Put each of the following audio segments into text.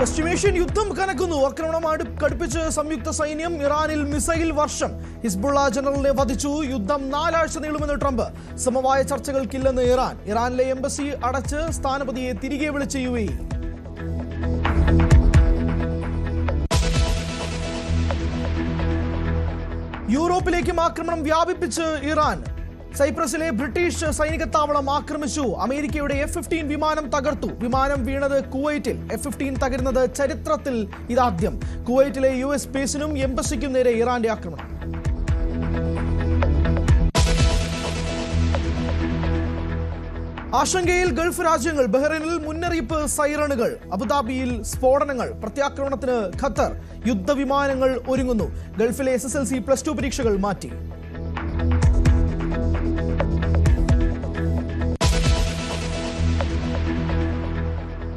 പശ്ചിമേഷ്യൻ യുദ്ധം കനക്കുന്നു. ആക്രമണം കടുപ്പിച്ച് സംയുക്ത സൈന്യം. ഇറാനിൽ മിസൈൽ വർഷം. ഹിസ്ബുള്ള ജനറലിനെ വധിച്ചു. യുദ്ധം 4 ആഴ്ച നീളുമെന്ന് ട്രംപ്. സമവായ ചർച്ചകൾക്കില്ലെന്ന് ഇറാൻ. ഇറാനിലെ എംബസി അടച്ച് സ്ഥാനപതിയെ തിരികെ വിളിച്ച് UAE. യൂറോപ്പിലേക്കും ആക്രമണം വ്യാപിപ്പിച്ച് ഇറാൻ. സൈപ്രസിലെ ബ്രിട്ടീഷ് സൈനിക താവളം ആക്രമിച്ചു. അമേരിക്കയുടെ F-15 വിമാനം തകർത്തു. വിമാനം വീണത് കുവൈറ്റിൽ. F-15 തകരുന്നത് ചരിത്രത്തിൽ ഇതാദ്യം. കുവൈറ്റിലെ US ബേസിനും എംബസിക്കും നേരെ ഇറാന്റെ ആക്രമണം. ആശങ്കയിൽ ഗൾഫ് രാജ്യങ്ങൾ. ബഹ്റൈനിൽ മുന്നറിയിപ്പ് സൈറണുകൾ. അബുദാബിയിൽ സ്ഫോടനങ്ങൾ. പ്രത്യാക്രമണത്തിന് ഖത്തർ. യുദ്ധവിമാനങ്ങൾ ഒരുങ്ങുന്നു. ഗൾഫിലെ SSLC +2 പരീക്ഷകൾ മാറ്റി.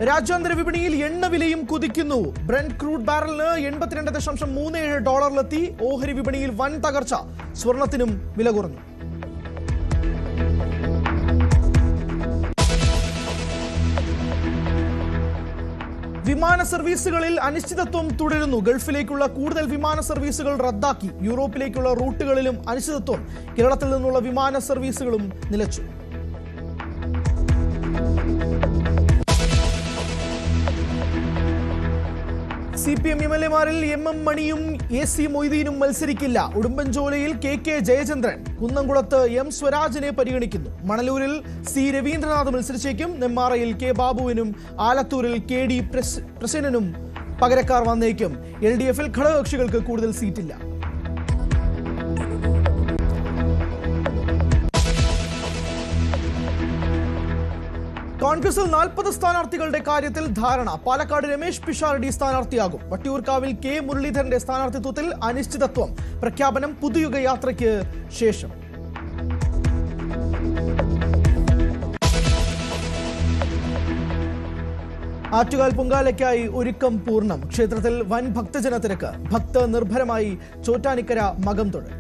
രാജ്യാന്തര വിപണിയിൽ എണ്ണവിലയും കുതിക്കുന്നു. ബ്രന്റ് ക്രൂഡ് ബാരലിന് $82.37 ഓഹരി വിപണിയിൽ വൻ തകർച്ച. സ്വർണത്തിനും വില കുറഞ്ഞു. വിമാന സർവീസുകളിൽ അനിശ്ചിതത്വം തുടരുന്നു. ഗൾഫിലേക്കുള്ള കൂടുതൽ വിമാന സർവീസുകൾ റദ്ദാക്കി. യൂറോപ്പിലേക്കുള്ള റൂട്ടുകളിലും അനിശ്ചിതത്വം. കേരളത്തിൽ നിന്നുള്ള വിമാന സർവീസുകളും നിലച്ചു. CPM MLA-മാരിൽ MM മണിയും AC മൊയ്തീനും മത്സരിക്കില്ല. ഉടുമ്പൻചോലയിൽ KK ജയചന്ദ്രൻ. കുന്നംകുളത്ത് M സ്വരാജിനെ പരിഗണിക്കുന്നു. മണലൂരിൽ C രവീന്ദ്രനാഥ് മത്സരിച്ചേക്കും. നെമ്മാറയിൽ K ബാബുവിനും ആലത്തൂരിൽ KD പ്രസേനനും പകരക്കാർ വന്നേക്കും. LDF-ൽ ഘടകകക്ഷികൾക്ക് കൂടുതൽ സീറ്റില്ല. കോൺഗ്രസിൽ 40 സ്ഥാനാർത്ഥികളുടെ കാര്യത്തിൽ ധാരണ. പാലക്കാട് രമേശ് പിഷാരടി സ്ഥാനാർത്ഥിയാകും. വട്ടിയൂർക്കാവിൽ K മുരളീധരന്റെ സ്ഥാനാർത്ഥിത്വത്തിൽ അനിശ്ചിതത്വം. പ്രഖ്യാപനം പുതുയുഗ യാത്രയ്ക്ക് ശേഷം. ആറ്റുകാൽ പൊങ്കാലയ്ക്കായി ഒരുക്കം പൂർണ്ണം. ക്ഷേത്രത്തിൽ വൻ ഭക്തജന തിരക്ക്. ഭക്ത നിർഭരമായി ചോറ്റാനിക്കര മകം തൊഴൽ.